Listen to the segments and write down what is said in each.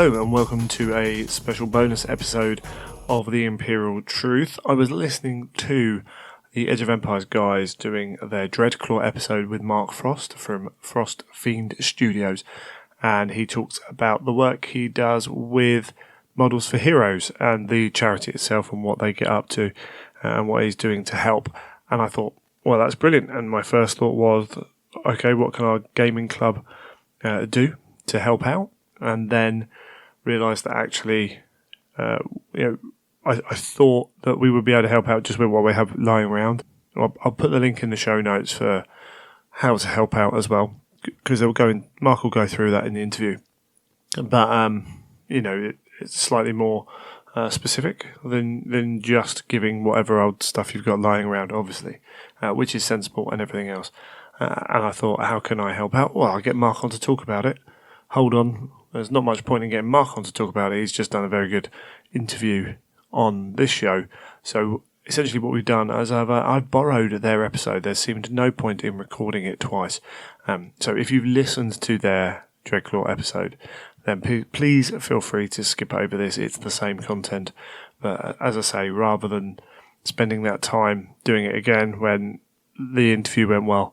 Hello and welcome to a special bonus episode of The Imperial Truth. I was listening to the Edge of Empires guys doing their Dreadclaw episode with Mark Frost from Frost Fiend Studios, and he talks about the work he does with Models for Heroes and the charity itself and what they get up to and what he's doing to help. And I thought, well, that's brilliant. And my first thought was, okay, what can our gaming club do to help out? And then realised that actually, I thought that we would be able to help out just with what we have lying around. I'll put the link in the show notes for how to help out as well, because Mark will go through that in the interview. But it's slightly more specific than just giving whatever old stuff you've got lying around, obviously, which is sensible and everything else. And I thought, how can I help out? Well, I'll get Mark on to talk about it. Hold on. There's not much point in getting Mark on to talk about it. He's just done a very good interview on this show. So essentially what we've done is I've borrowed their episode. There seemed no point in recording it twice. So if you've listened to their Dreadclaw episode, then please feel free to skip over this. It's the same content. But as I say, rather than spending that time doing it again when the interview went well,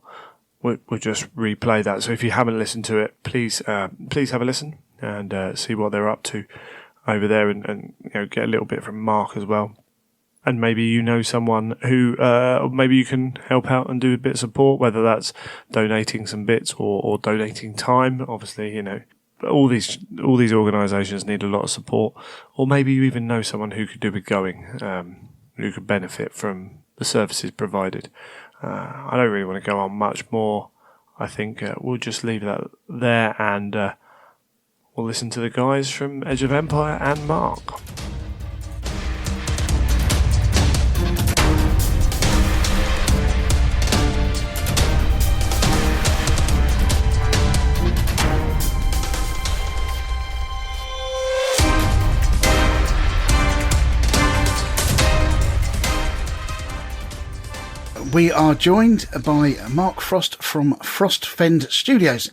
we'll just replay that. So if you haven't listened to it, please have a listen and see what they're up to over there, and get a little bit from Mark as well. And maybe you know someone who maybe you can help out and do a bit of support, whether that's donating some bits or donating time. Obviously, all these organisations need a lot of support. Or maybe you even know someone who could do with going, who could benefit from the services provided. I don't really want to go on much more. I think we'll just leave that there, and we'll listen to the guys from Edge of Empire and Mark. We are joined by Mark Frost from Frost Fiend Studios.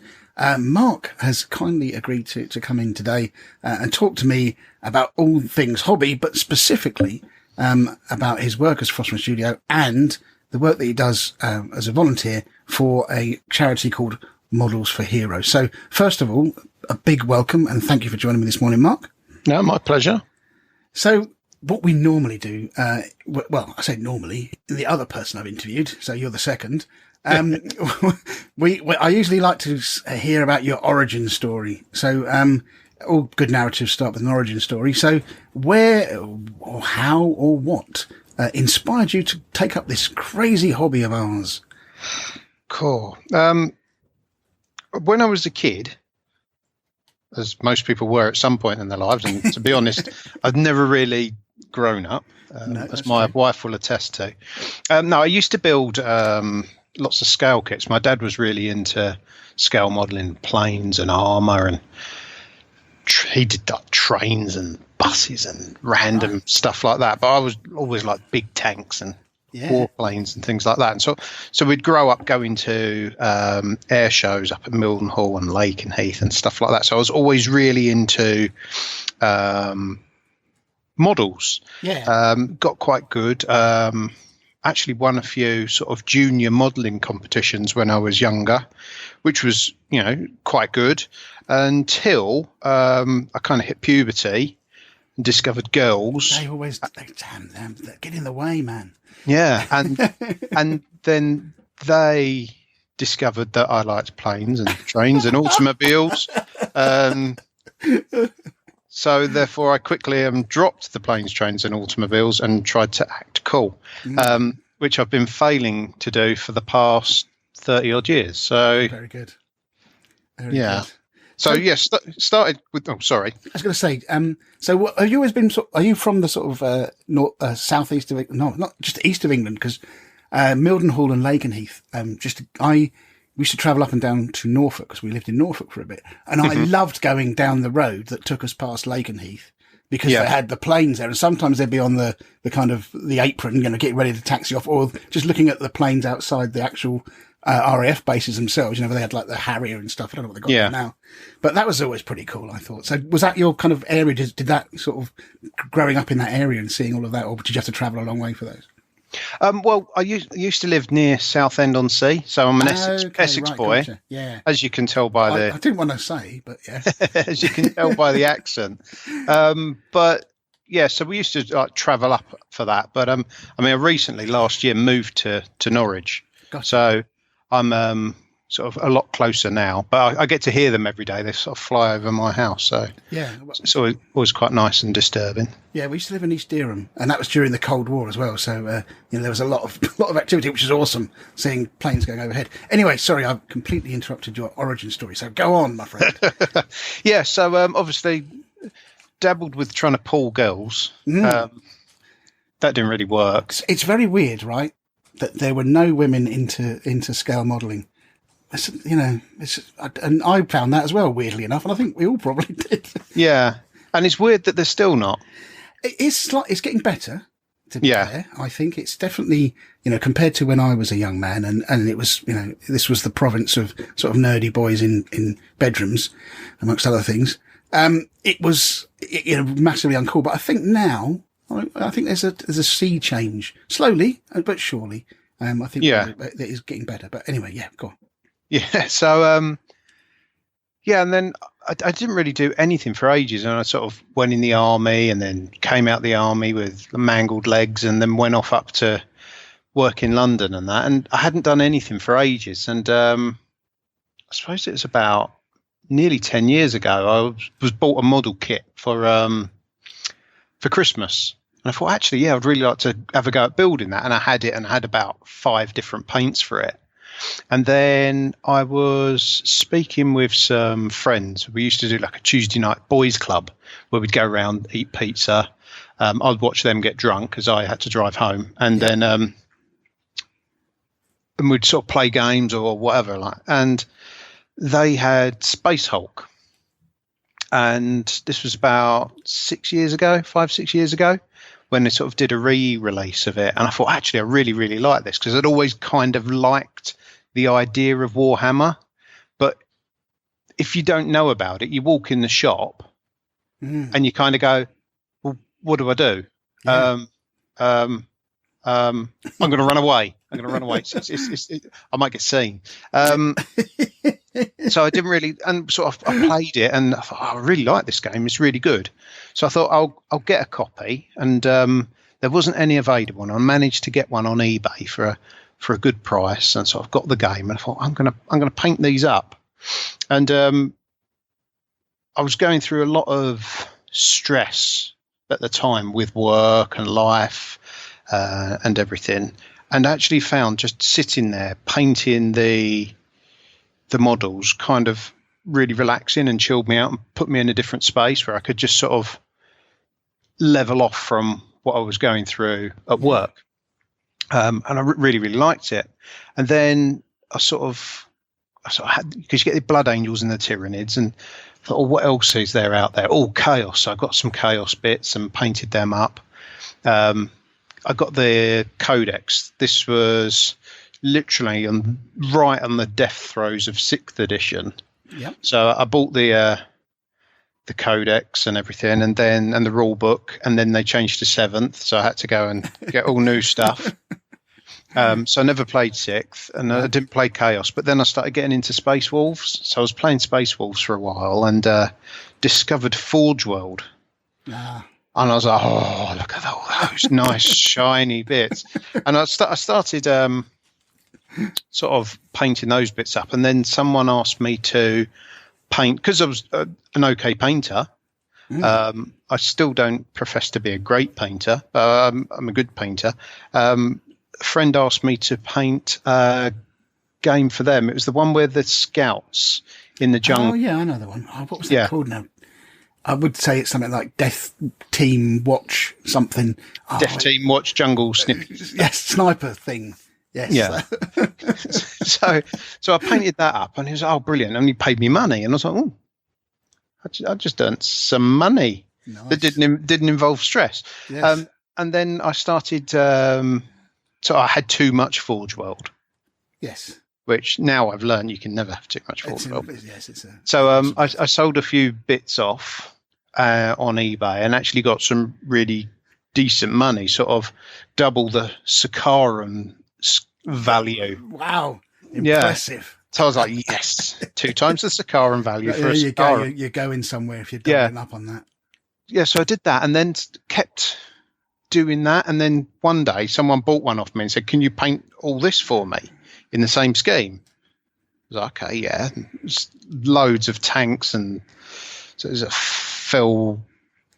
Mark has kindly agreed to come in today and talk to me about all things hobby, but specifically about his work as Frost Fiend Studio and the work that he does as a volunteer for a charity called Models for Heroes. So first of all, a big welcome and thank you for joining me this morning, Mark. No, my pleasure. So what we normally do, well, I say normally, the other person I've interviewed, so you're the second, I usually like to hear about your origin story. So, all good narratives start with an origin story. So where or how or what inspired you to take up this crazy hobby of ours? Cool. When I was a kid, as most people were at some point in their lives, and to be honest, I've never really grown up, as my wife will attest to. I used to build lots of scale kits. My dad was really into scale modelling planes and armour, and he did trains and buses and random stuff like that. But I was always like big tanks and warplanes and things like that. And so we'd grow up going to air shows up at Mildenhall and Lakenheath and stuff like that. So I was always really into models. Got quite good. Actually won a few sort of junior modelling competitions when I was younger, which was, quite good until I kind of hit puberty and discovered girls. They always, damn them, get in the way, man. Yeah, and then they discovered that I liked planes and trains and automobiles. So therefore, I quickly dropped the planes, trains, and automobiles and tried to act cool, which I've been failing to do for the past 30 odd years. So very good. Good. So yes, started with. Oh, sorry. I was going to say. So have you always been? Are you from the sort of southeast of? No, not just east of England, because Mildenhall and Lakenheath. We used to travel up and down to Norfolk because we lived in Norfolk for a bit. And I loved going down the road that took us past Lakenheath because they had the planes there. And sometimes they'd be on the kind of the apron, getting ready to taxi off, or just looking at the planes outside the actual RAF bases themselves. They had like the Harrier and stuff. I don't know what they got there now, but that was always pretty cool, I thought. So was that your kind of area? Did that sort of growing up in that area and seeing all of that, or did you have to travel a long way for those? Well, I used to live near Southend-on-Sea, so I'm an Essex boy. Gotcha. Yeah, as you can tell by I didn't want to say, but yeah, as you can tell by the accent. But yeah, so we used to travel up for that. But I recently last year moved to Norwich, gotcha. So I'm sort of a lot closer now. But I get to hear them every day. They sort of fly over my house, so yeah, it's always quite nice and disturbing. Yeah, we used to live in East Dereham, and that was during the Cold War as well. So there was a lot of activity, which is awesome, seeing planes going overhead. Anyway, sorry, I've completely interrupted your origin story. So go on, my friend. Yeah, so obviously dabbled with trying to pull girls. That didn't really work. It's very weird, right? That there were no women into scale modelling. And I found that as well, weirdly enough, and I think we all probably did. Yeah, and it's weird that they're still not. It's getting better, to be fair. I think it's definitely, compared to when I was a young man, and it was, this was the province of sort of nerdy boys in bedrooms, amongst other things. It was, massively uncool. But I think now, I think there's a sea change, slowly but surely. I think it is getting better. But anyway, go on. Yeah, so and then I didn't really do anything for ages, and I sort of went in the army, and then came out the army with mangled legs, and then went off up to work in London and that, and I hadn't done anything for ages, and I suppose it was about nearly 10 years ago. I was bought a model kit for Christmas, and I thought actually, I'd really like to have a go at building that, and I had it, and I had about 5 different paints for it. And then I was speaking with some friends. We used to do like a Tuesday night boys club where we'd go around, eat pizza. I'd watch them get drunk as I had to drive home. And then and we'd sort of play games or whatever. And they had Space Hulk. And this was about 5-6 years ago, when they sort of did a re-release of it. And I thought, actually, I really, really like this, because I'd always kind of liked the idea of Warhammer. But if you don't know about it, you walk in the shop and you kind of go, well, what do I do? Yeah. I'm going to run away. I might get seen. So I didn't really, and sort of I played it, and I thought, I really like this game. It's really good. So I thought I'll get a copy, and there wasn't any available, and I managed to get one on eBay for a good price, and so I've got the game, and I thought I'm gonna paint these up, and I was going through a lot of stress at the time with work and life and everything, and actually found just sitting there painting the models kind of really relaxing and chilled me out and put me in a different space where I could just sort of level off from what I was going through at work. And I really, really liked it. And then I sort of had, because you get the Blood Angels and the Tyranids, and thought, what else is there out there? Oh, Chaos. So I got some Chaos bits and painted them up. I got the Codex. This was literally right on the death throes of 6th edition. Yep. So I bought the Codex and everything, and the rule book, and then they changed to 7th, so I had to go and get all new stuff. So I never played 6th, and I didn't play Chaos, but then I started getting into Space Wolves. So I was playing Space Wolves for a while, and discovered Forge World. And I was like, oh, look at all those nice shiny bits. And I started sort of painting those bits up, and then someone asked me to paint, because I was an okay painter. I still don't profess to be a great painter. I'm a good painter. A friend asked me to paint a game for them. It was the one where the scouts in the jungle. Oh yeah, I know the one. Oh, what was that called now? I would say it's something like Death Team Watch something. Death Team Watch Jungle Sniper. Yes, sniper thing. Yes. Yeah. so I painted that up, and he was, oh, brilliant. And he paid me money. And I was like, oh, I just earned some money. Nice. That didn't involve stress. Yes. And then I started, so I had too much Forge World. Yes. which now I've learned you can never have too much foil felt. Yes, it's a. So I sold a few bits off on eBay and actually got some really decent money, sort of double the Sakaran value. Wow, impressive. So I was like, yes, 2 times the Sakaran value for a you Sakaran. go. You're going somewhere if you're doubling up on that. Yeah, so I did that and then kept doing that. And then one day someone bought one off me and said, can you paint all this for me in the same scheme? I was like, okay, yeah. There's loads of tanks and so there's a fell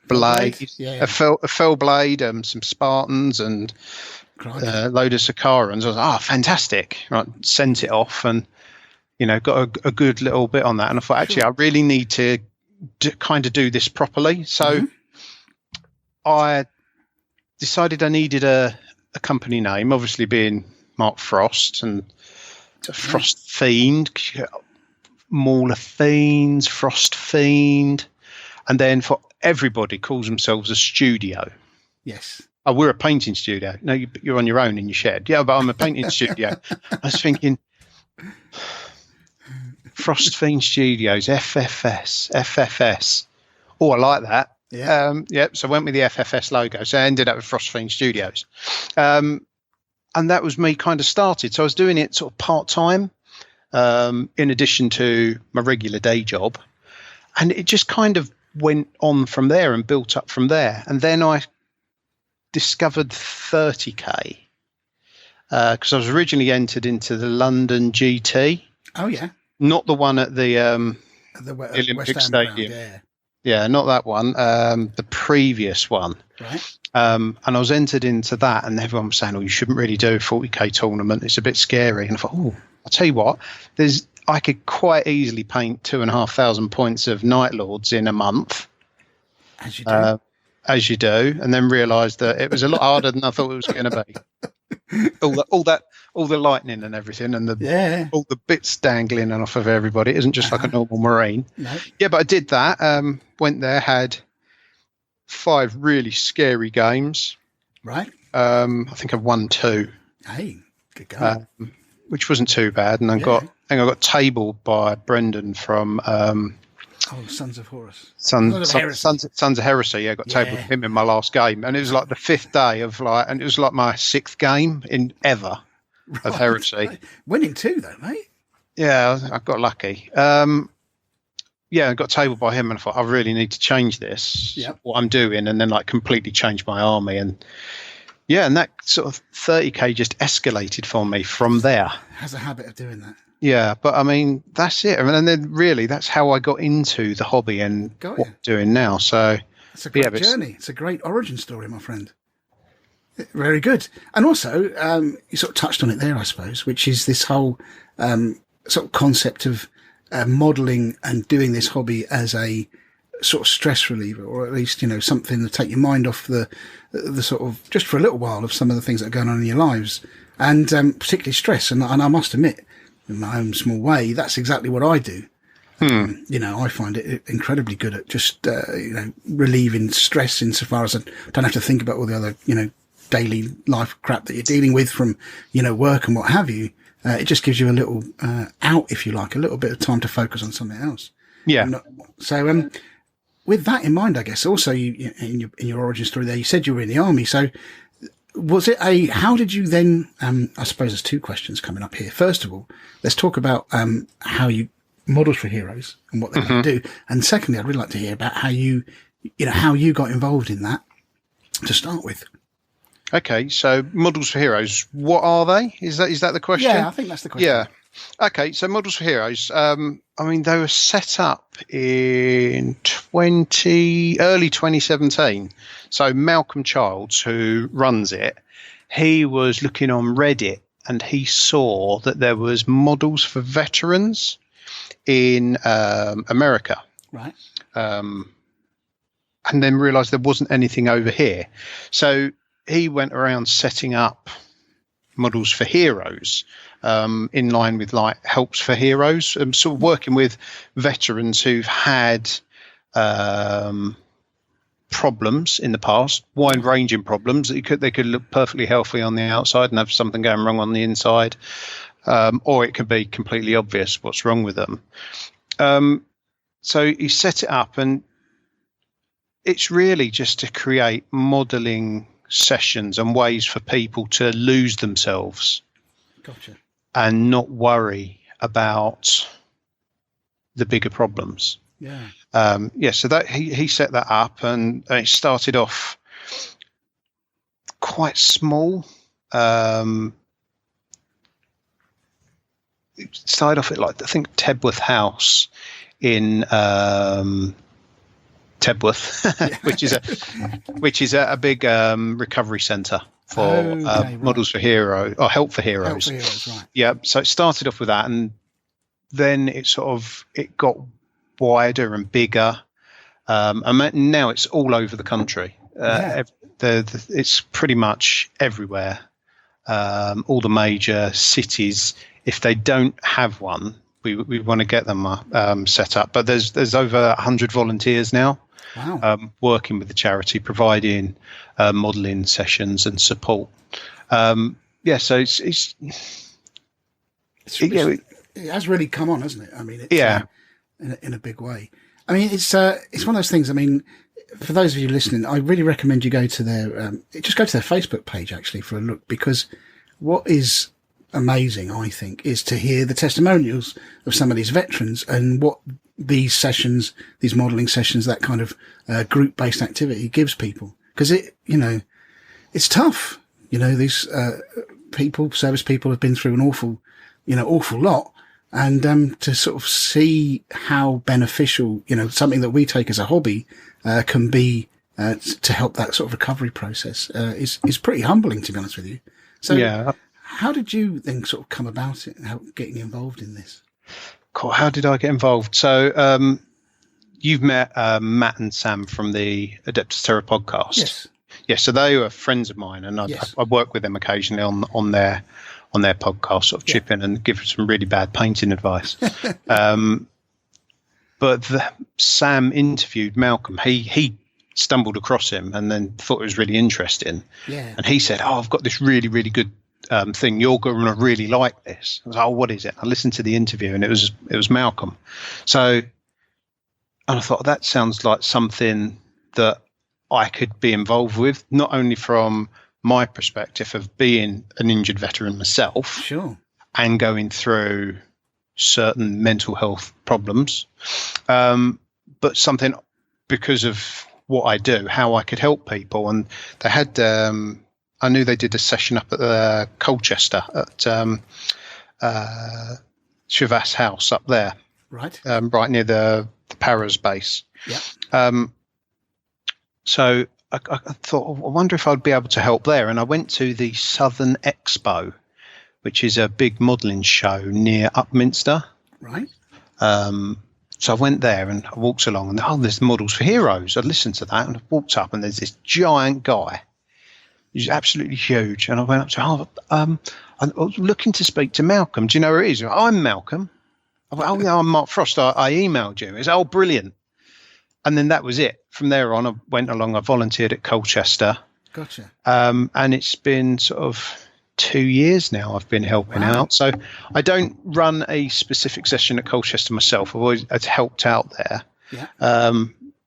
blade, a fell blade, some Spartans and a load of Sakarans. I was like, fantastic. Right, sent it off and, got a good little bit on that. And I thought, actually, I really need to kind of do this properly. So I decided I needed a company name, obviously being Mark Frost and Frost Fiend, Maul of Fiends, Frost Fiend. And then for everybody calls themselves a studio. Yes. Oh, we're a painting studio. No, you're on your own in your shed. Yeah, but I'm a painting studio. I was thinking, Frost Fiend Studios, FFS. Oh, I like that. Yeah. So I went with the FFS logo. So I ended up with Frost Fiend Studios. And that was me kind of started. So I was doing it sort of part-time in addition to my regular day job. And it just kind of went on from there and built up from there. And then I discovered 30K because I was originally entered into the London GT. Oh, yeah. Not the one at the Olympic Stadium. Yeah, not that one. The previous one. Right. And I was entered into that, and everyone was saying, "Oh, you shouldn't really do a 40K tournament. It's a bit scary." And I thought, "Oh, I'll tell you what. I could quite easily paint 2,500 points of Night Lords in a month." As you do. As you do, and then realised that it was a lot harder than I thought it was going to be. All the lightning and everything, and all the bits dangling off of everybody. It isn't just like a normal Marine. No. Yeah, but I did that. Went there, had 5 really scary games. Right. I think I've won 2. Hey, good going. Which wasn't too bad. And I think I got tabled by Brendan from Sons of Horus. Sons of Heresy. Yeah, I got tabled with him in my last game, and it was like the 5th day of and it was like my 6th game in ever of Heresy. Winning 2 though, mate. Yeah, I got lucky. I got tabled by him, and I thought I really need to change this. What I'm doing, and then completely change my army, and that sort of 30K just escalated for me from there. Has a habit of doing that. Yeah, but I mean, that's it. And then really, that's how I got into the hobby and what I'm doing now. So it's a great journey. It's a great origin story, my friend. Very good. And also, you sort of touched on it there, I suppose, which is this whole sort of concept of modelling and doing this hobby as a sort of stress reliever, or at least, something to take your mind off the sort of, just for a little while, of some of the things that are going on in your lives. And particularly stress. And I must admit, in my own small way, that's exactly what I do. I find it incredibly good at just, relieving stress insofar as I don't have to think about all the other, daily life crap that you're dealing with from, work and what have you. It just gives you a little out, if you like, a little bit of time to focus on something else. Yeah. So with that in mind, I guess also you in your origin story there, you said you were in the army. So was it how did you then, I suppose there's 2 questions coming up here. First of all, let's talk about how you Models for Heroes and what they're going to do. And secondly, I'd really like to hear about how you got involved in that to start with. Okay, so Models for Heroes, what are they? Is that the question? Yeah, I think that's the question. Yeah. Okay, so Models for Heroes, they were set up in early 2017. So Malcolm Childs, who runs it, he was looking on Reddit and he saw that there was Models for Veterans in America. Right. And then realised there wasn't anything over here. So he went around setting up Models for Heroes in line with Helps for Heroes, sort of working with veterans who've had problems in the past, wide-ranging problems. They could look perfectly healthy on the outside and have something going wrong on the inside. or it can be completely obvious what's wrong with them. So you set it up, and it's really just to create modelling sessions and ways for people to lose themselves. Gotcha. And not worry about the bigger problems. Yeah. So that he set that up, and it started off quite small. It started off at, like, I think Tebworth House in Tebworth, which is a big recovery centre for Models for Heroes, or Help for Heroes. Help for Heroes, right. Yeah, so it started off with that, and then it got wider and bigger, and now it's all over the country. It's pretty much everywhere. All the major cities, if they don't have one, we want to get them set up. But there's over 100 volunteers now. Wow. Working with the charity, providing modelling sessions and support. So it has really come on, hasn't it? I mean, in a big way. I mean, it's one of those things. I mean, for those of you listening, I really recommend you go to their Facebook page actually for a look, because what is amazing, I think, is to hear the testimonials of some of these veterans and what these sessions, these modelling sessions, that kind of group-based activity gives people. Because it's tough. These service people have been through an awful lot. And to sort of see how beneficial, something that we take as a hobby can be to help that sort of recovery process is pretty humbling, to be honest with you. So how did you then sort of come about it, getting involved in this? Cool. How did I get involved? So you've met Matt and Sam from the Adeptus Terra podcast. Yes. Yes, so they were friends of mine, and I work with them occasionally on their podcast, sort of chip in and give some really bad painting advice. But Sam interviewed Malcolm. He stumbled across him and then thought it was really interesting. Yeah. And he said, "Oh, I've got this really, really good thing. You're going to really like this." I was like, "Oh, what is it?" I listened to the interview, and it was Malcolm. And I thought, that sounds like something that I could be involved with, not only from my perspective of being an injured veteran myself, sure, and going through certain mental health problems, but something because of what I do, how I could help people. And they had, I knew they did a session up at Colchester at Chivas House up there, right near the Paras base. Yeah. So I thought, I wonder if I'd be able to help there. And I went to the Southern Expo, which is a big modelling show near Upminster. Right. So I went there and I walked along, and there's Models for Heroes. I listened to that, and I walked up, and there's this giant guy. He's absolutely huge. And I went up to him. I was looking to speak to Malcolm. Do you know where he is? I'm Malcolm. I went, "Oh, yeah, I'm Mark Frost. I emailed you." He said, "Oh, brilliant." And then that was it. From there on, I went along. I volunteered at Colchester. Gotcha. And it's been sort of 2 years now I've been helping out. So I don't run a specific session at Colchester myself. I've helped out there. Yeah.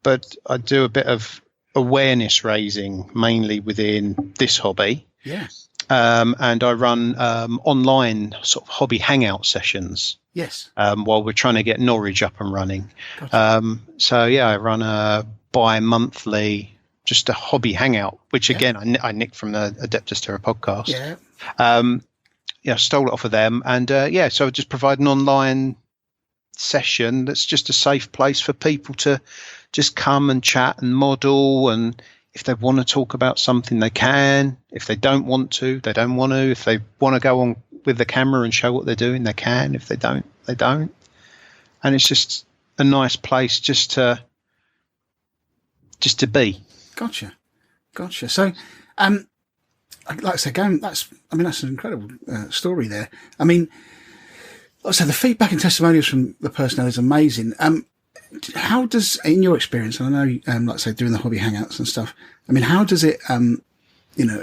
But I do a bit of awareness raising, mainly within this hobby. Yeah. And I run online sort of hobby hangout sessions. Yes. While we're trying to get Norwich up and running. Gotcha. I run a bi-monthly, just a hobby hangout, which again I nicked from the Adeptus Terra podcast. Yeah. I stole it off of them, and so I just provide an online session that's just a safe place for people to just come and chat and model, and if they want to talk about something, they can. If they don't want to, they don't want to. If they want to go on with the camera and show what they're doing, they can. If they don't, they don't. And it's just a nice place just to be. Gotcha. So, like I said, that's an incredible story there. I mean, like I said, the feedback and testimonials from the personnel is amazing. How does, in your experience, and I know, like I say, doing the hobby hangouts and stuff, I mean, how does it,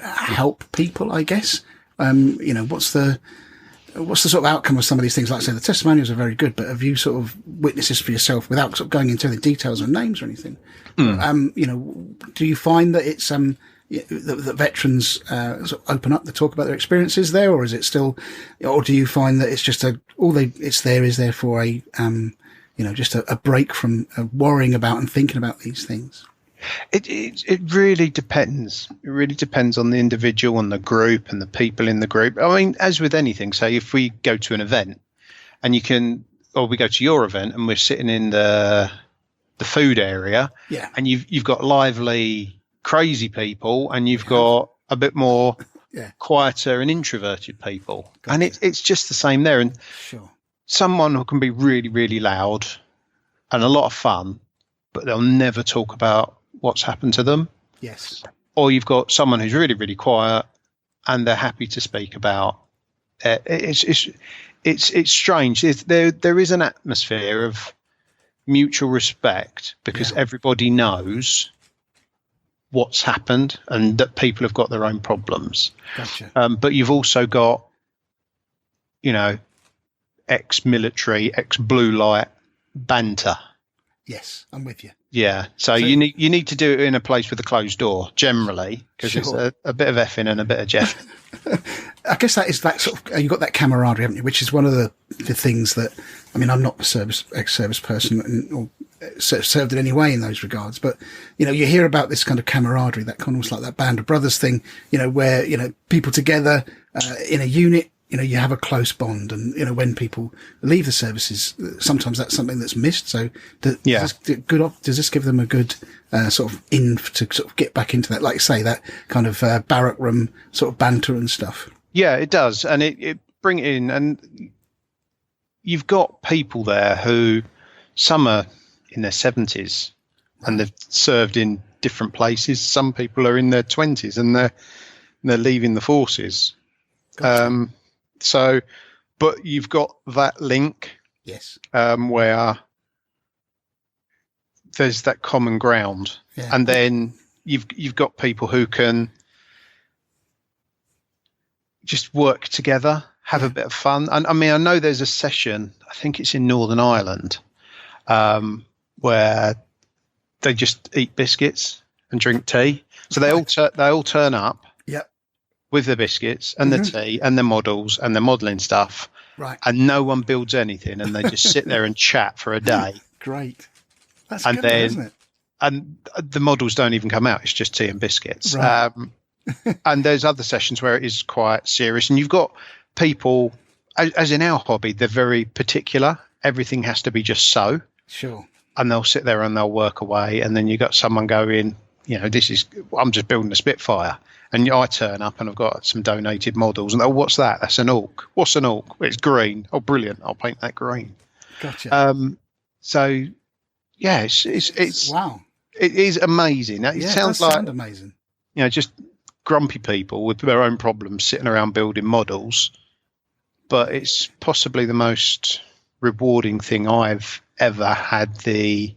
help people, I guess? What's the, what's the sort of outcome of some of these things? Like I say, the testimonials are very good, but have you sort of witnessed this for yourself without sort of going into the details of names or anything? Do you find that it's that veterans sort of open up to talk about their experiences there, or is it still, or do you find that it's just is there for a just a break from worrying about and thinking about these things? It really depends. It really depends on the individual and the group and the people in the group. I mean, as with anything, say if we go to an event and we go to your event and we're sitting in the food area, and you've got lively, crazy people, and you've got a bit more quieter and introverted people, and it's just the same there. And someone who can be really, really loud and a lot of fun, but they'll never talk about what's happened to them. Yes. Or you've got someone who's really, really quiet and they're happy to speak about it's strange. There is an atmosphere of mutual respect because everybody knows what's happened and that people have got their own problems. Gotcha. But you've also got, ex-military, ex-blue light banter. Yes, I'm with you. Yeah, so you need to do it in a place with a closed door generally, because it's a bit of effing and a bit of jeffing. I guess that is that sort of, you've got that camaraderie, haven't you? Which is one of the things that, I mean, I'm not a ex-service person or served in any way in those regards, but you hear about this kind of camaraderie, that kind of almost like that Band of Brothers thing, where people together in a unit. You have a close bond, and when people leave the services, sometimes that's something that's missed. So, does this give them a good sort of to sort of get back into that, like you say, that kind of barrack room sort of banter and stuff? Yeah, it does, and it bring it in, and you've got people there who some are in their 70s and they've served in different places. Some people are in their 20s and they're leaving the forces. Gotcha. So, but you've got that link, yes, where there's that common ground, and then you've got people who can just work together, have a bit of fun. And I mean, I know there's a session, I think it's in Northern Ireland, where they just eat biscuits and drink tea. So they all turn up. With the biscuits and the tea and the models and the modelling stuff. Right. And no one builds anything, and they just sit there and chat for a day. Great. That's and good, then, isn't it? And the models don't even come out. It's just tea and biscuits. Right. And there's other sessions where it is quite serious. And you've got people, as in our hobby, they're very particular. Everything has to be just so. Sure. And they'll sit there and they'll work away. And then you've got someone going, I'm just building a Spitfire. And I turn up and I've got some donated models. And what's that? That's an Orc. What's an Orc? It's green. Oh, brilliant! I'll paint that green. Gotcha. So, yeah, it's wow. It is amazing. It sounds like amazing. Just grumpy people with their own problems sitting around building models. But it's possibly the most rewarding thing I've ever had the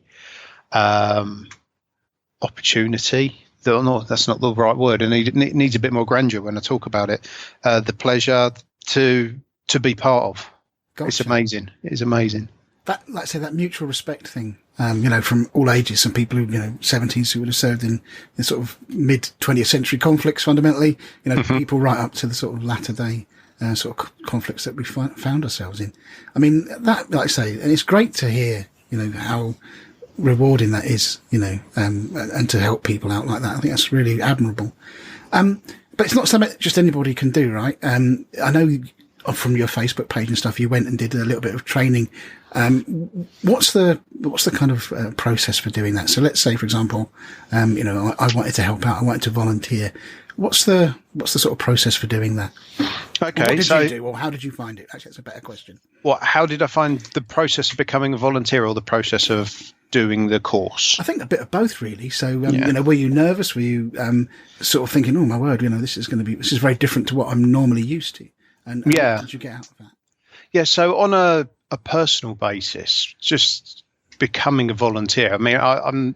opportunity. No, that's not the right word, and it needs a bit more grandeur when I talk about it. The pleasure to be part of. Gotcha. It's amazing. It is amazing. That, like I say, that mutual respect thing. From all ages, some people who 70s who would have served in the sort of mid 20th century conflicts. Fundamentally, people right up to the sort of latter day sort of conflicts that we found ourselves in. I mean, that, like I say, and it's great to hear, how rewarding that is, and to help people out like that. I think that's really admirable. But it's not something that just anybody can do, right? I know from your Facebook page and stuff, you went and did a little bit of training. What's the kind of process for doing that? So let's say, for example, I wanted to help out. I wanted to volunteer. What's the sort of process for doing that? Okay. What did you do? Or how did you find it? Actually, that's a better question. How did I find the process of becoming a volunteer or the process of doing the course? I think a bit of both, really. So, were you nervous? Were you sort of thinking, "Oh my word, this is very different to what I'm normally used to"? And what did you get out of that? Yeah. So on a personal basis, just becoming a volunteer. I mean, I'm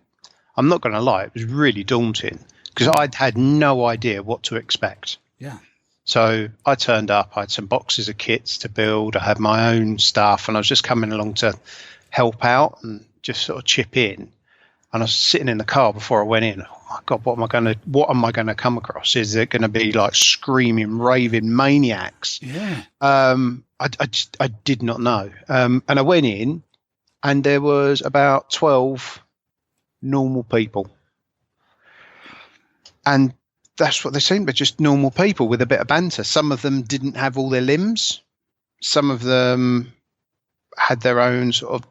not going to lie; it was really daunting because I'd had no idea what to expect. Yeah. So I turned up, I had some boxes of kits to build, I had my own stuff, and I was just coming along to help out and just sort of chip in. And I was sitting in the car before I went in. Oh my God, what am I gonna come across? Is it gonna be like screaming, raving maniacs? Yeah. I did not know. And I went in, and there was about 12 normal people. And that's what they seemed, but just normal people with a bit of banter. Some of them didn't have all their limbs. Some of them had their own sort of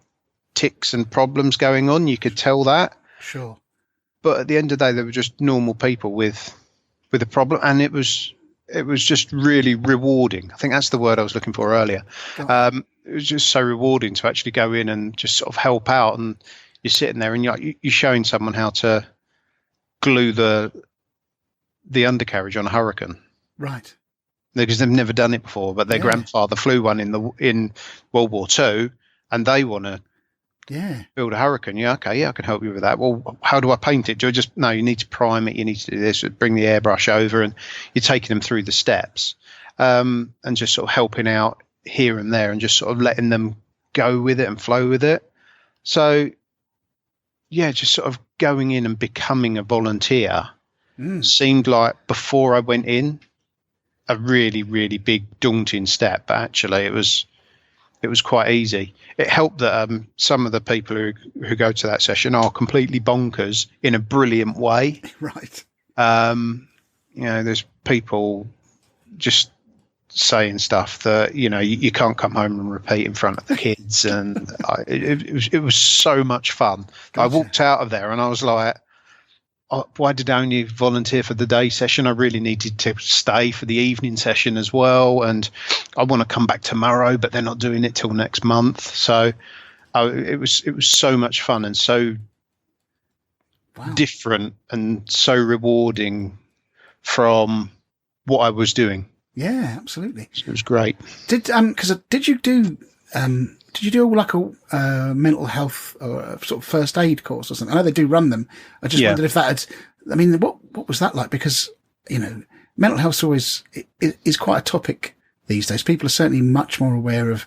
tics and problems going on. You could tell that. Sure. But at the end of the day, they were just normal people with a problem, and it was just really rewarding. I think that's the word I was looking for earlier. It was just so rewarding to actually go in and just sort of help out, and you're sitting there and you're showing someone how to glue the undercarriage on a Hurricane, right? Because they've never done it before, but their grandfather flew one in World War II, and they want to build a Hurricane. I can help you with that. Well, how do I paint it? Do I just no? You need to prime it. You need to do this. Bring the airbrush over, and you're taking them through the steps, and just sort of helping out here and there, and just sort of letting them go with it and flow with it. So, just sort of going in and becoming a volunteer. Seemed like before I went in a really, really big daunting step, but actually it was quite easy. It helped that some of the people who go to that session are completely bonkers in a brilliant way. Right. There's people just saying stuff that you can't come home and repeat in front of the kids, and it was so much fun. Gotcha. I walked out of there and I was like, why did I only volunteer for the day session? I really needed to stay for the evening session as well, and I want to come back tomorrow, but they're not doing it till next month. So it was so much fun and so different and so rewarding from what I was doing. Yeah, absolutely. So it was great. Did you do like a mental health or a sort of first aid course or something? I know they do run them. I just wondered if that what was that like? Because, mental health is quite a topic these days. People are certainly much more aware of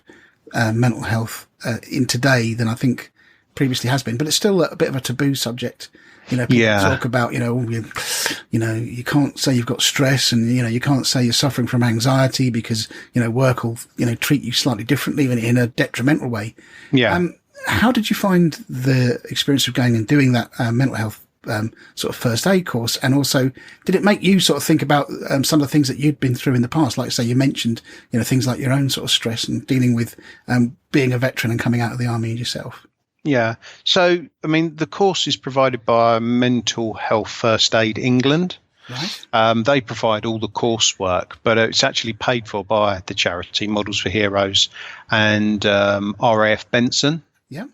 mental health in today than I think previously has been, but it's still a bit of a taboo subject. People talk about, you can't say you've got stress, and, you can't say you're suffering from anxiety because, work will, treat you slightly differently in a detrimental way. Yeah. How did you find the experience of going and doing that mental health sort of first aid course? And also, did it make you sort of think about some of the things that you'd been through in the past? Like, say, you mentioned, things like your own sort of stress and dealing with being a veteran and coming out of the army yourself. Yeah. So, the course is provided by Mental Health First Aid England. Right. They provide all the coursework, but it's actually paid for by the charity Models for Heroes and RAF Benson. Yeah.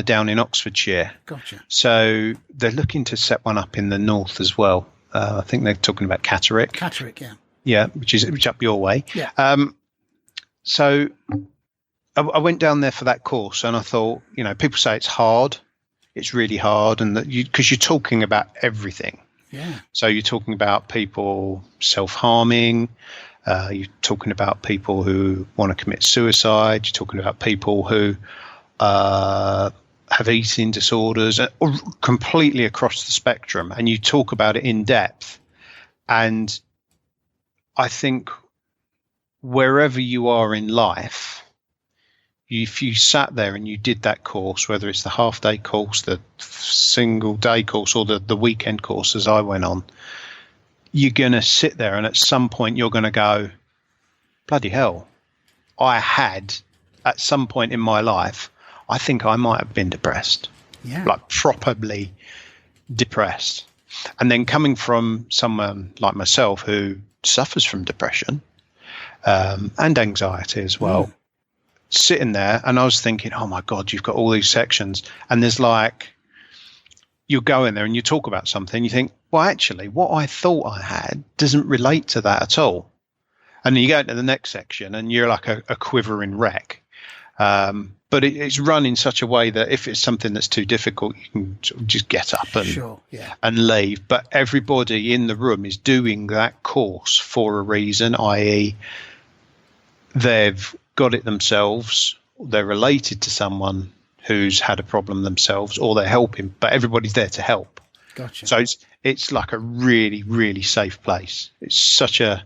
Down in Oxfordshire. Gotcha. So they're looking to set one up in the north as well. I think they're talking about Catterick. Catterick, yeah. Yeah, which up your way. Yeah. So I went down there for that course, and I thought, people say it's hard. It's really hard, and that because you're talking about everything. Yeah. So you're talking about people self-harming. You're talking about people who want to commit suicide. You're talking about people who have eating disorders, completely across the spectrum. And you talk about it in depth. And I think wherever you are in life, if you sat there and you did that course, whether it's the half-day course, the single-day course, or the weekend course as I went on, you're going to sit there and at some point you're going to go, bloody hell, I had, at some point in my life, I think I might have been depressed. Yeah. Like properly depressed. And then coming from someone like myself who suffers from depression and anxiety as well, sitting there, and I was thinking, oh my God, you've got all these sections, and there's like, you go in there and you talk about something, you think, well, actually, what I thought I had doesn't relate to that at all. And then you go into the next section and you're like a quivering wreck. but it's run in such a way that if it's something that's too difficult, you can sort of just get up and leave. But everybody in the room is doing that course for a reason, i.e. they've got it themselves, they're related to someone who's had a problem themselves, or they're helping, but everybody's there to help. Gotcha. So it's like a really, really safe place. It's such a...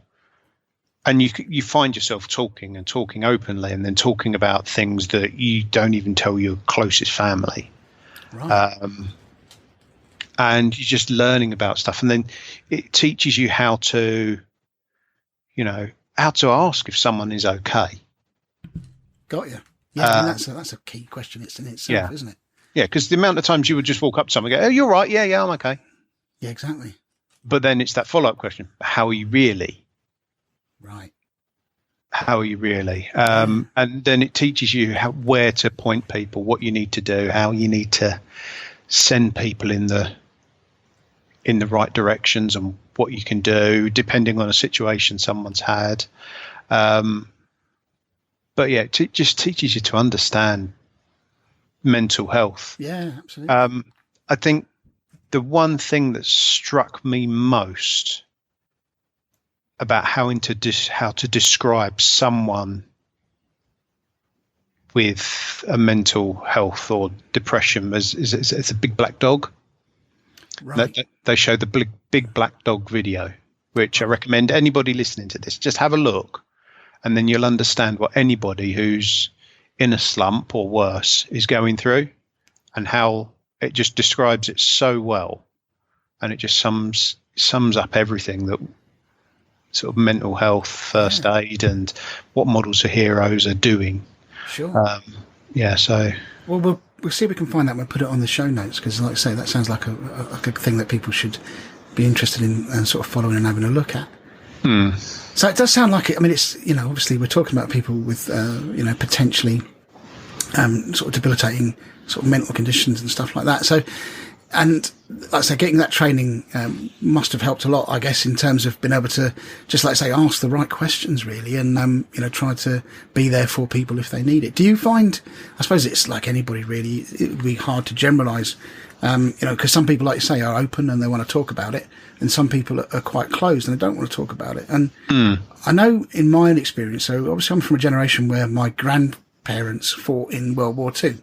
And you find yourself talking openly, and then talking about things that you don't even tell your closest family. Right. And you're just learning about stuff. And then it teaches you how to ask if someone is okay. Got you. Yeah, that's a key question in itself, isn't it? Yeah, because the amount of times you would just walk up to someone and go, "Oh, you're right. Yeah, I'm okay." Yeah, exactly. But then it's that follow-up question: how are you really? Right. How are you really? And then it teaches you where to point people, what you need to do, how you need to send people in the right directions, and what you can do depending on a situation someone's had. But yeah, it just teaches you to understand mental health. Yeah, absolutely. I think the one thing that struck me most about how to describe someone with a mental health or depression is a big black dog. Right. They show the big black dog video, which I recommend anybody listening to this, just have a look, and then you'll understand what anybody who's in a slump or worse is going through, and how it just describes it so well, and it just sums up everything that sort of mental health, first aid, and what models of heroes are doing. Sure. So. Well, we'll see if we can find that. We'll put it on the show notes, because, like I say, that sounds like a thing that people should be interested in and sort of following and having a look at. So it does sound like it. I mean, it's, obviously we're talking about people with, potentially sort of debilitating sort of mental conditions and stuff like that. So, and like I say, getting that training must have helped a lot, I guess, in terms of being able to just, like I say, ask the right questions, really, and try to be there for people if they need it. Do you find, I suppose it's like anybody really, it would be hard to generalise, because some people, like you say, are open and they want to talk about it, and some people are quite closed and they don't want to talk about it. And I know in my own experience, so obviously I'm from a generation where my grandparents fought in World War II.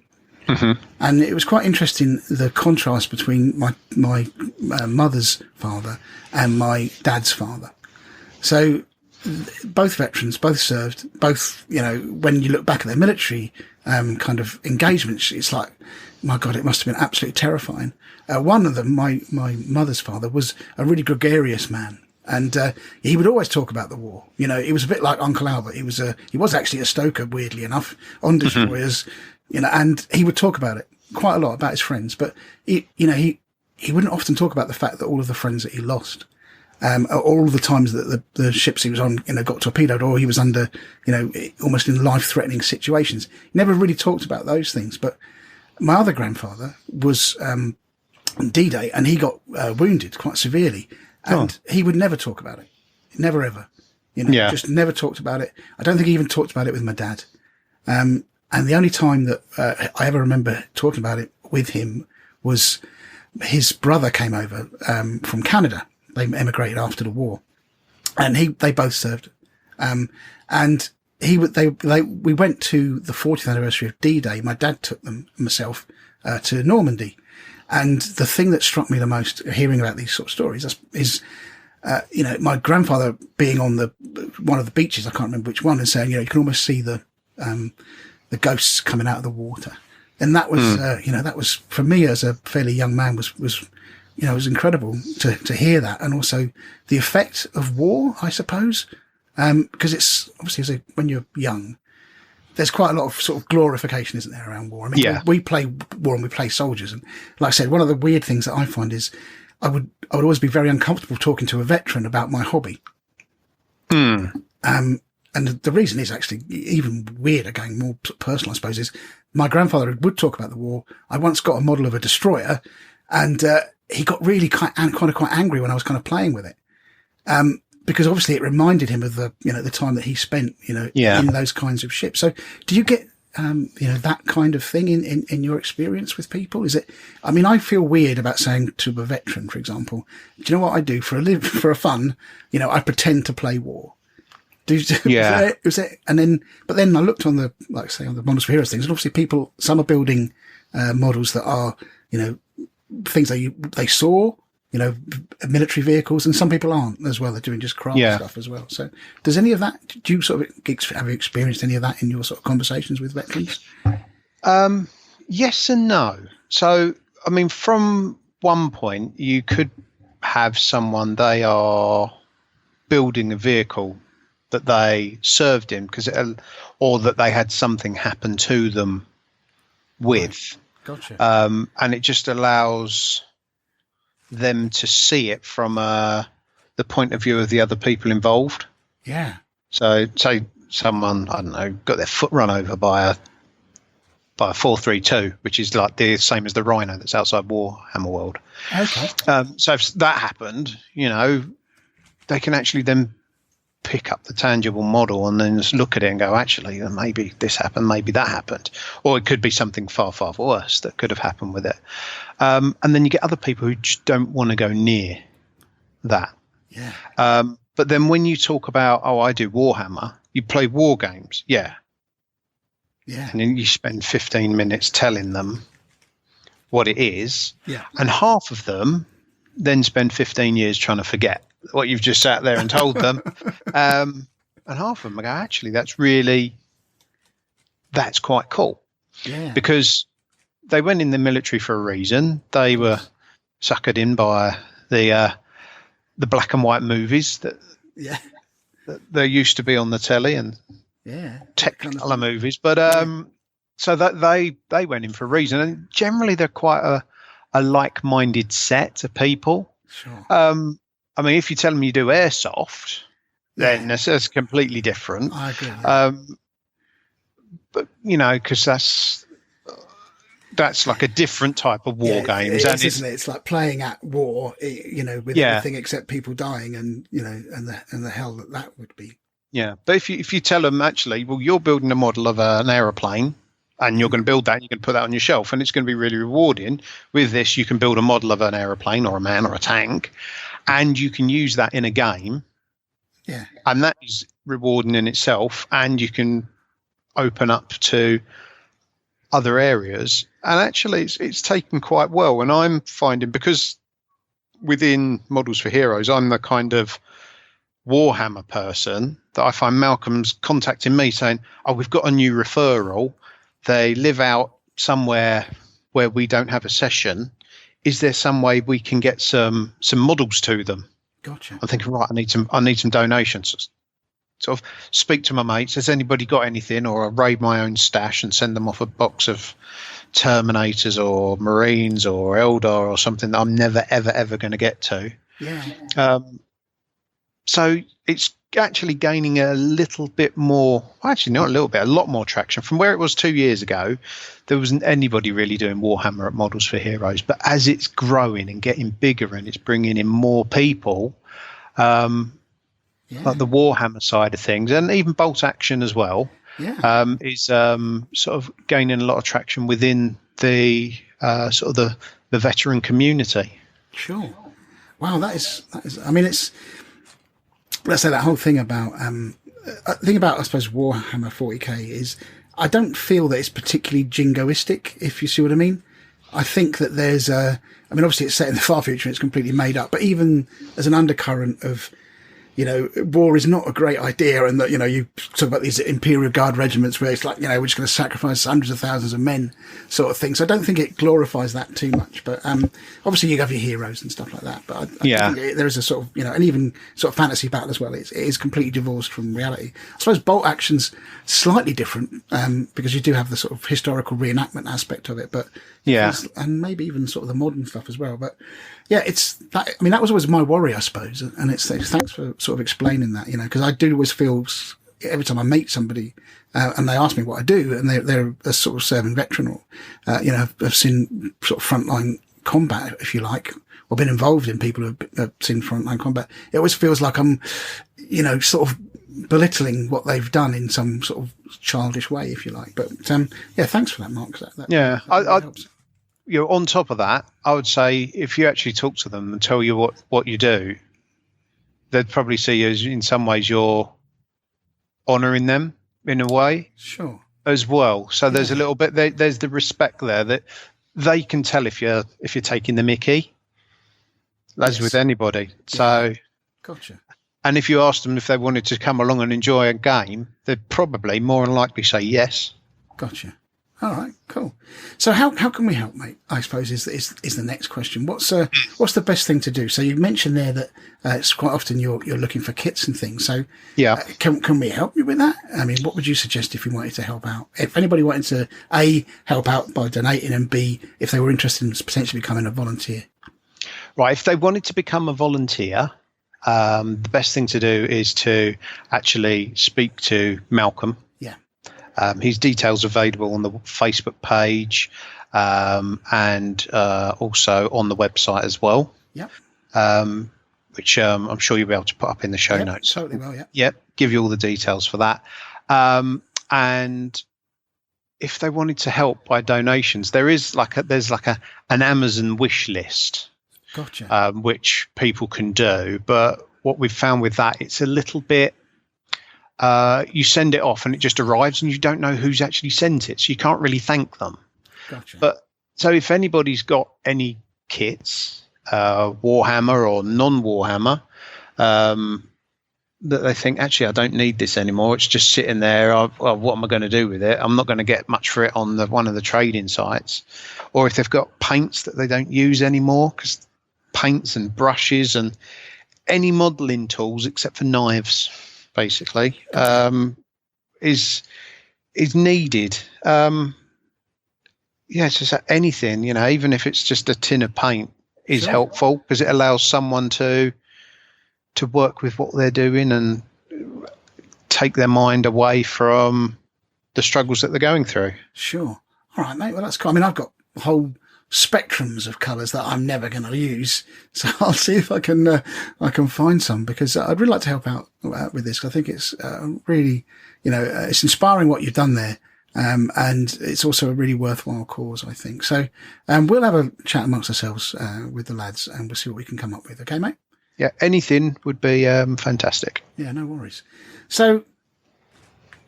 Mm-hmm. And it was quite interesting, the contrast between my mother's father and my dad's father. So both veterans, both served, both, when you look back at their military kind of engagements, it's like, my God, it must have been absolutely terrifying. One of them, my mother's father, was a really gregarious man. And he would always talk about the war. He was a bit like Uncle Albert. He was actually a stoker, weirdly enough, on destroyers. And he would talk about it quite a lot, about his friends, but he wouldn't often talk about the fact that all of the friends that he lost, all the times that the ships he was on, got torpedoed, or he was under, almost in life-threatening situations. He never really talked about those things. But my other grandfather was on D-Day, and he got wounded quite severely, and he would never talk about it. Never, ever. Just never talked about it. I don't think he even talked about it with my dad. And the only time that I ever remember talking about it with him was his brother came over from Canada. They emigrated after the war, and they both served. And we went to the 40th anniversary of D-Day. My dad took them, myself, to Normandy. And the thing that struck me the most, hearing about these sort of stories, is my grandfather being on one of the beaches, I can't remember which one, and saying, you can almost see the ghosts coming out of the water. And that was, that was, for me as a fairly young man, was incredible to hear that. And also the effect of war, I suppose. Because it's obviously, when you're young, there's quite a lot of sort of glorification, isn't there, around war? I mean, we play war and we play soldiers. And like I said, one of the weird things that I find is I would always be very uncomfortable talking to a veteran about my hobby. And the reason is actually even weirder, going more personal, I suppose, is my grandfather would talk about the war. I once got a model of a destroyer, and he got really quite angry when I was kind of playing with it, because obviously it reminded him of the time that he spent in those kinds of ships. So do you get that kind of thing in your experience with people? Is it, I mean, I feel weird about saying to a veteran, for example, do you know what I do for a fun? I pretend to play war. Yeah. But then I looked on the Models for Heroes things, and obviously some are building, models that are, things they saw, military vehicles, and some people aren't as well. They're doing just craft stuff as well. So does any of that, do you have you experienced any of that in your sort of conversations with veterans? Yes and no. So, I mean, from one point, you could have someone, they are building a vehicle that they served in or that they had something happen to them with. Gotcha. And it just allows them to see it from the point of view of the other people involved. Yeah. So say someone, I don't know, got their foot run over by a 432, which is like the same as the Rhino that's outside Warhammer World. Okay. So if that happened, they can actually then pick up the tangible model and then just look at it and go, actually, maybe this happened, maybe that happened. Or it could be something far, far worse that could have happened with it. And then you get other people who just don't want to go near that. Yeah. But then when you talk about, I do Warhammer, you play war games. Yeah. Yeah. And then you spend 15 minutes telling them what it is. Yeah. And half of them then spend 15 years trying to forget what you've just sat there and told them. And half of them go, actually, that's quite cool. Yeah. Because they went in the military for a reason. They were suckered in by the black and white movies that there used to be on the telly, and Technicolor movies. But so that they went in for a reason. And generally they're quite a like-minded set of people. Sure. I mean, if you tell them you do airsoft, then that's completely different. I agree. But because that's like a different type of war games, isn't it? It's like playing at war, with everything except people dying, and and the hell that would be. Yeah, but if you tell them, actually, well, you're building a model of an aeroplane, and you're going to build that, and you can put that on your shelf, and it's going to be really rewarding. With this, you can build a model of an aeroplane or a man or a tank, and you can use that in a game. Yeah. And that is rewarding in itself, and you can open up to other areas. And actually, it's taken quite well. And I'm finding, because within Models for Heroes, I'm the kind of Warhammer person that I find Malcolm's contacting me saying, we've got a new referral. They live out somewhere where we don't have a session. Is there some way we can get some models to them? Gotcha. I'm thinking, right, I need some donations. Sort of speak to my mates. Has anybody got anything? Or I raid my own stash and send them off a box of Terminators or Marines or Eldar or something that I'm never, ever, ever going to get to. Yeah. So it's actually gaining a little bit more, actually not a little bit, a lot more traction from where it was 2 years ago. There wasn't anybody really doing Warhammer at Models for Heroes, but as it's growing and getting bigger and it's bringing in more people, like the Warhammer side of things, and even Bolt Action as well, is sort of gaining a lot of traction within the sort of the veteran community. Sure. Wow, that is. I mean, it's. Let's say that whole thing about I suppose Warhammer 40k is, I don't feel that it's particularly jingoistic, if you see what I mean. I think that there's obviously it's set in the far future and it's completely made up, but even as an undercurrent of, war is not a great idea, and that, you talk about these Imperial Guard regiments where it's like, we're just going to sacrifice hundreds of thousands of men sort of thing. So I don't think it glorifies that too much, but obviously you have your heroes and stuff like that. But I think there is a sort of, and even sort of fantasy battle as well. It is completely divorced from reality. I suppose Bolt Action's slightly different because you do have the sort of historical reenactment aspect of it, but and maybe even sort of the modern stuff as well. But yeah, that was always my worry, I suppose. And it's thanks for sort of explaining that, because I do always feel every time I meet somebody and they ask me what I do, and they're a sort of serving veteran or, have seen sort of frontline combat, if you like, or been involved in people who have seen frontline combat. It always feels like I'm, sort of belittling what they've done in some sort of childish way, if you like. But thanks for that, Mark. That really helps. On top of that, I would say if you actually talk to them and tell you what you do, they'd probably see you as, in some ways, you're honouring them in a way. Sure. As well. So there's a little bit, there's the respect there that they can tell if you're taking the mickey, as with anybody. So, gotcha. And if you asked them if they wanted to come along and enjoy a game, they'd probably more than likely say yes. Gotcha. All right, cool. So how can we help, mate? I suppose is the next question. What's the best thing to do? So you mentioned there that it's quite often you're looking for kits and things. So can we help you with that? I mean, what would you suggest if you wanted to help out? If anybody wanted to A, help out by donating, and B, if they were interested in potentially becoming a volunteer? Right, if they wanted to become a volunteer, the best thing to do is to actually speak to Malcolm. His details are available on the Facebook page and also on the website as well. Yep. Which I'm sure you'll be able to put up in the show notes. Totally will, yeah. Yep. Give you all the details for that. And if they wanted to help by donations, there's an Amazon wish list. Gotcha. Which people can do. But what we've found with that, it's a little bit. You send it off and it just arrives and you don't know who's actually sent it. So you can't really thank them. Gotcha. But so if anybody's got any kits, Warhammer or non-Warhammer, that they think, actually, I don't need this anymore. It's just sitting there. What am I going to do with it? I'm not going to get much for it on one of the trading sites. Or if they've got paints that they don't use anymore, because paints and brushes and any modelling tools except for knives, basically, is needed. It's just anything, even if it's just a tin of paint is helpful, because it allows someone to work with what they're doing and take their mind away from the struggles that they're going through. Sure. All right, mate. Well, that's cool. I mean, I've got whole spectrums of colours that I'm never going to use, so I'll see if I can find some, because I'd really like to help out with this. I think it's really, it's inspiring what you've done there, and it's also a really worthwhile cause, I think. So we'll have a chat amongst ourselves with the lads, and we'll see what we can come up with. Okay, mate? Yeah, anything would be fantastic. Yeah, no worries. So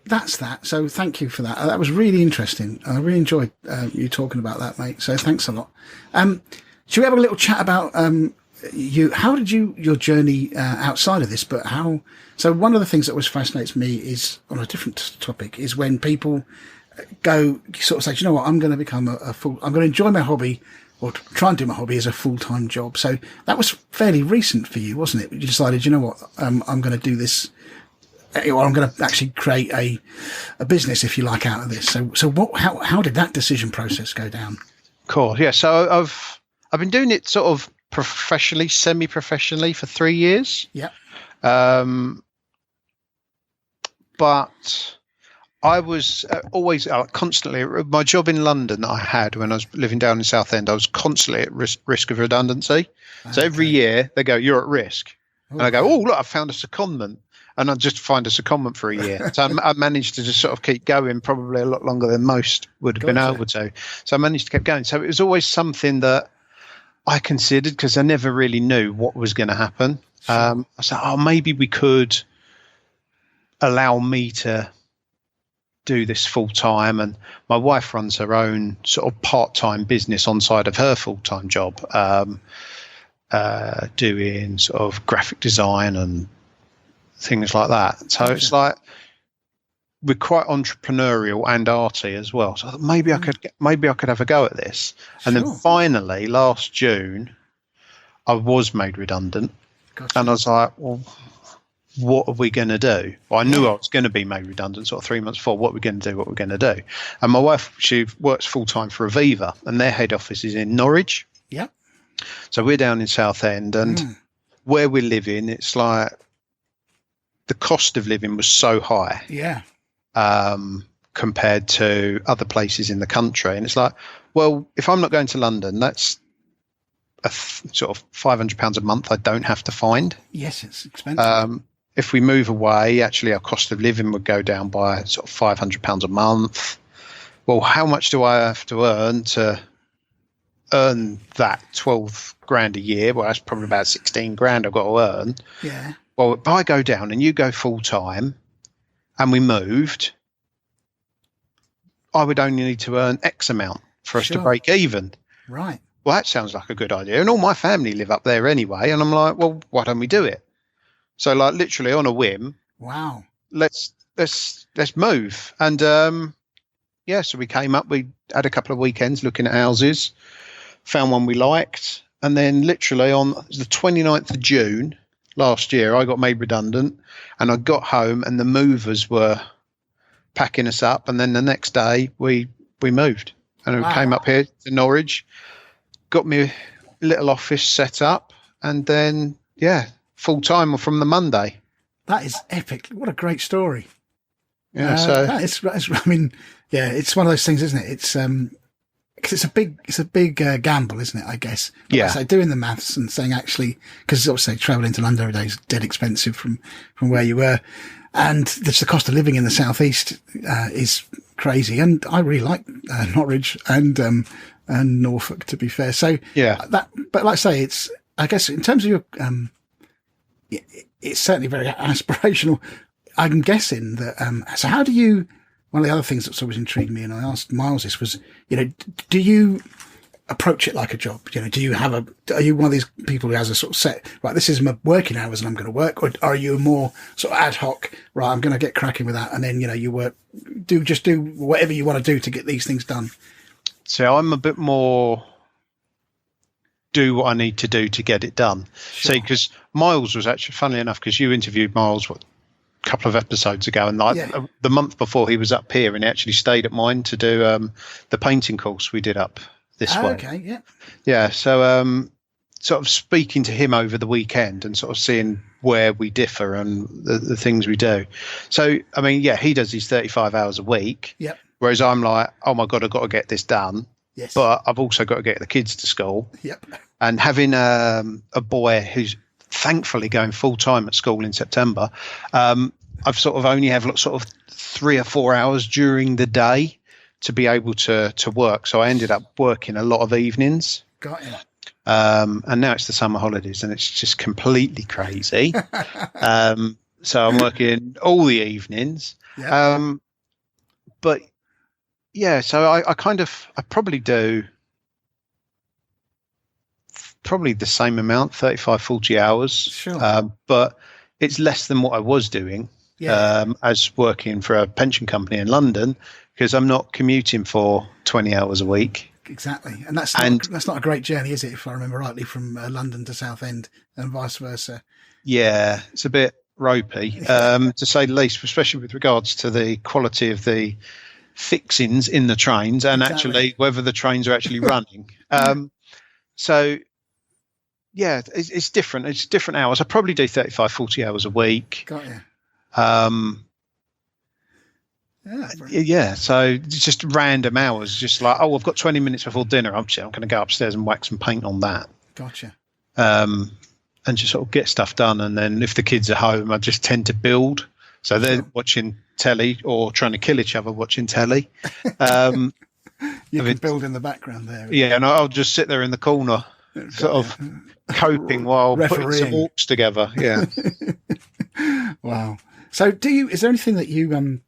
that's that. So thank you for that. That was really interesting. I really enjoyed you talking about that, mate. So thanks a lot. Should we have a little chat about you? How did your journey outside of this? But how? So one of the things that always fascinates me is on a different topic is when people go sort of say, you know what, I'm going to become I'm going to enjoy my hobby, or try and do my hobby as a full-time job. So that was fairly recent for you, wasn't it? You decided, you know what, I'm going to do this. Or I'm going to actually create a business, if you like, out of this. So how did that decision process go down? Cool. Yeah. So I've been doing it sort of professionally, semi-professionally for 3 years. Yeah. But I was always constantly, my job in London that I had when I was living down in Southend, I was constantly at risk of redundancy. Okay. So every year they go, you're at risk. Oh. And I go, oh, look, I found a secondment. And I just find a secondment for a year. So I managed to just sort of keep going, probably a lot longer than most would have been able to. So I managed to keep going. So it was always something that I considered, because I never really knew what was going to happen. Sure. I said, maybe we could allow me to do this full time. And my wife runs her own sort of part-time business on side of her full-time job, doing sort of graphic design and things like that. So it's like we're quite entrepreneurial and arty as well. So I thought maybe I could have a go at this. And then finally, last June, I was made redundant. Gotcha. And I was like, well, what are we going to do? Well, I knew I was going to be made redundant sort of 3 months before. What we're going to do, what we're going to do. And my wife, she works full time for Aviva, and their head office is in Norwich. Yeah. So we're down in Southend, and where we're living, it's like, the cost of living was so high, compared to other places in the country. And it's like, well, if I'm not going to London, that's sort of £500 a month I don't have to find. Yes, it's expensive. if we move away, actually our cost of living would go down by sort of £500 a month. Well, how much do I have to earn that 12 grand a year? Well, that's probably about 16 grand I've got to earn. Yeah. Well, if I go down and you go full time and we moved, I would only need to earn X amount for us to break even. Right. Well, that sounds like a good idea. And all my family live up there anyway. And I'm like, well, why don't we do it? So like literally on a whim. Wow. Let's move. And so we came up, we had a couple of weekends looking at houses, found one we liked. And then literally on the 29th of June last year, I got made redundant and I got home and the movers were packing us up. And then the next day we moved and we came up here to Norwich, got me a little office set up and then, full time from the Monday. That is epic. What a great story. Yeah. It's one of those things, isn't it? It's, because it's a big gamble, isn't it? I guess. But yeah. I say doing the maths and saying actually, because obviously traveling to London every day is dead expensive from where you were, and the cost of living in the southeast is crazy. And I really like Norwich and Norfolk, to be fair. So but like I say, it's, I guess in terms of your it's certainly very aspirational. I'm guessing that. So how do you? One of the other things that's always intrigued me, and I asked Miles this, was, do you approach it like a job? Do you are you one of these people who has a sort of set, right, this is my working hours and I'm going to work? Or are you more sort of ad hoc, right, I'm going to get cracking with that, and then, you work, do whatever you want to do to get these things done? So I'm a bit more do what I need to do to get it done. Sure. So, because Miles was actually, funnily enough, because you interviewed Miles, couple of episodes ago, and the month before he was up here and he actually stayed at mine to do the painting course we did up this way. Okay, So sort of speaking to him over the weekend and sort of seeing where we differ and the things we do. So I mean, he does these 35 hours a week, whereas I'm like, oh my god, I've got to get this done. Yes. But I've also got to get the kids to school. Yep. And having a boy who's thankfully going full time at school in September, I've sort of only have sort of 3 or 4 hours during the day to be able to work. So I ended up working a lot of evenings. Got you. And now it's the summer holidays and it's just completely crazy. So I'm working all the evenings. Yep. But so I probably do the same amount, 35, 40 hours. Sure. But it's less than what I was doing as working for a pension company in London, because I'm not commuting for 20 hours a week. Exactly. And that's not a great journey, is it? If I remember rightly, from London to Southend and vice versa. Yeah. It's a bit ropey, to say the least, especially with regards to the quality of the fixings in the trains and actually whether the trains are actually running. So it's different. It's different hours. I probably do 35, 40 hours a week. Got you. So it's just random hours, just like, I've got 20 minutes before dinner. I'm going to go upstairs and wax and paint on that. Gotcha. And just sort of get stuff done. And then if the kids are home, I just tend to build. So they're watching telly or trying to kill each other watching telly. You can build in the background there. Yeah, and I'll just sit there in the corner, sort of coping while putting some orcs together. Yeah. Wow. So is there anything that you,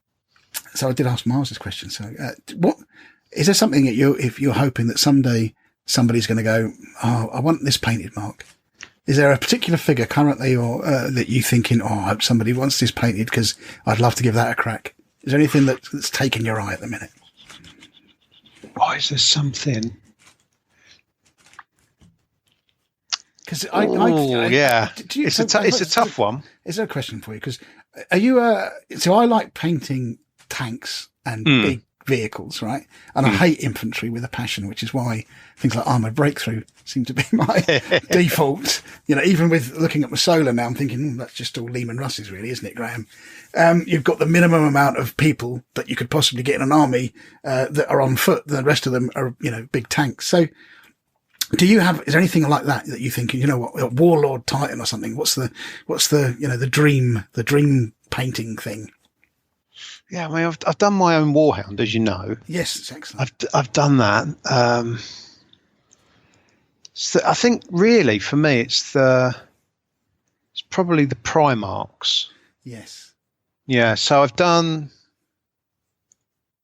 so I did ask Miles this question. So what, is there something that if you're hoping that someday somebody's going to go, oh, I want this painted, Mark? Is there a particular figure currently or that you thinking, I hope somebody wants this painted because I'd love to give that a crack? Is there anything that's taken your eye at the minute? Oh, is there something? Because it's a tough one. Is there a question for you? Because are you so I like painting tanks and big vehicles, right? And I hate infantry with a passion, which is why things like Armoured Breakthrough seem to be my default. Even with looking at my solar now, I'm thinking, that's just all Lehman Russes, really, isn't it, Graham? You've got the minimum amount of people that you could possibly get in an army that are on foot. The rest of them are, big tanks. So Do you have? Is there anything like that you think? You know what, a Warlord Titan or something? What's the the dream painting thing? Yeah, I mean, I've done my own Warhound, as you know. Yes, it's excellent. I've done that. So I think really for me, it's probably the Primarchs. Yes. Yeah, so I've done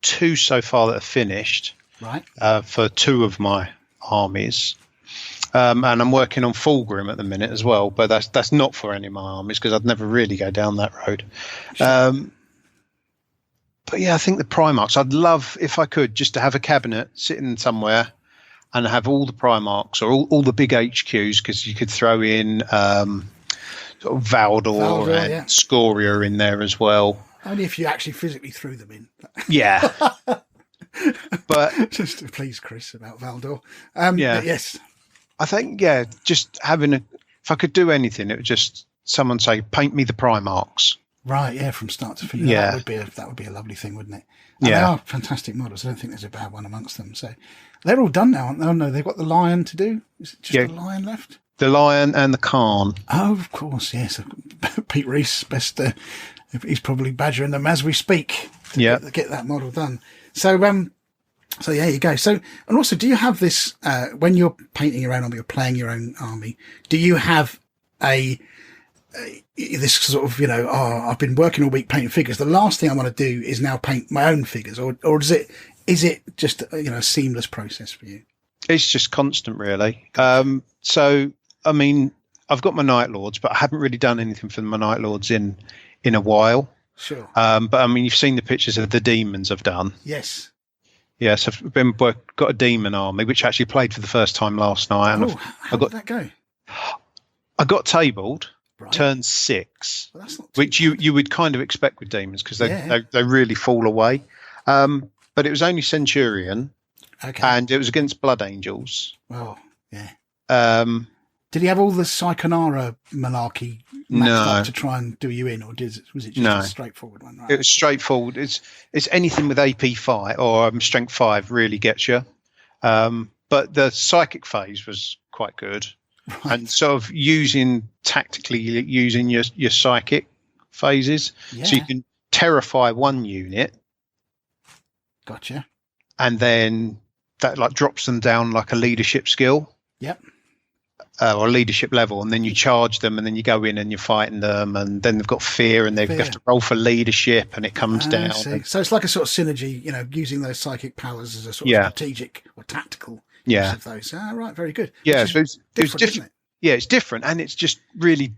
2 so far that are finished. Right. For 2 of my armies. And I'm working on Fulgrim at the minute as well, but that's not for any of my armies because I'd never really go down that road. Sure. But yeah, I think the Primarchs, I'd love, if I could, just to have a cabinet sitting somewhere and have all the Primarchs or all the big HQs, because you could throw in sort of Valdor and Scoria in there as well. Only if you actually physically threw them in. Yeah. But just to please Chris about Valdor. Yeah. Yes. I think, just having if I could do anything, it would just someone say, paint me the Primarchs. Right, yeah, from start to finish. Yeah. That would be a lovely thing, wouldn't it? And yeah. They are fantastic models. I don't think there's a bad one amongst them. So they're all done now, aren't they? Oh, no, they've got the lion to do. Is it just the lion left? The lion and the Khan. Oh, of course, yes. Pete Reese, he's probably badgering them as we speak to get that model done. So there you go. So, and also, do you have this, when you're painting your own army or playing your own army, do you have this sort of, I've been working all week painting figures. The last thing I want to do is now paint my own figures, or is it just, a seamless process for you? It's just constant, really. So, I mean, I've got my Night Lords, but I haven't really done anything for my Night Lords in a while. Sure. But I mean, you've seen the pictures of the demons I've done. Yes. Yes, I've got a demon army, which actually played for the first time last night. And how did that go? I got tabled, right. Turn 6, well, that's not which you would kind of expect with demons because they really fall away. But it was only Centurion, and it was against Blood Angels. Oh, yeah. Did he have all the Psychonara malarkey maxed up to try and do you in, or was it just a straightforward one? Right? It was straightforward. It's anything with AP 5 or Strength 5 really gets you. But the psychic phase was quite good, and sort of tactically using your psychic phases, so you can terrify one unit. Gotcha. And then that drops them down like a leadership skill. Yep. Or leadership level, and then you charge them, and then you go in and you're fighting them, and then they've got fear, and they have to roll for leadership, and it comes down. So it's like a sort of synergy, using those psychic powers as a sort of strategic or tactical use of those. Right, very good. Yeah, so it's different. Isn't it? Yeah, it's different, and it's just really